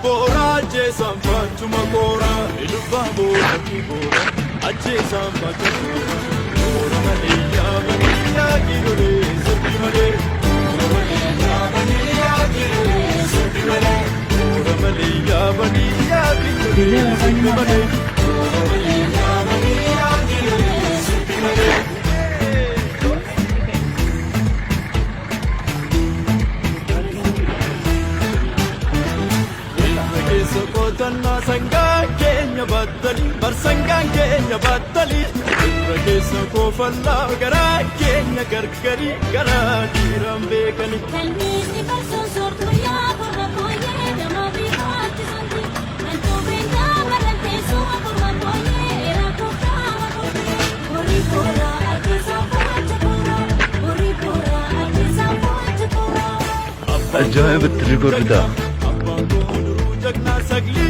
bora Jason Fatuma bora Iluba bora bora Jason Fatuma bora Malia Malia Gire Subi Male bora Malia Malia Gire Subi Male bora Malia Malia Gire Subi Male bora Malia Malia Gire Subi Male Sokotana sanga kenya batali barsanga kenya batali rakeso ko falla gara kenya gargari gara dirambe kani kalbisi barso sorto ya porra koye damavi hat santi manto benda marante so porra koye era kota ori porra ake sapat porra ori porra ake sapat porra ajaib trigger da Jagna sagli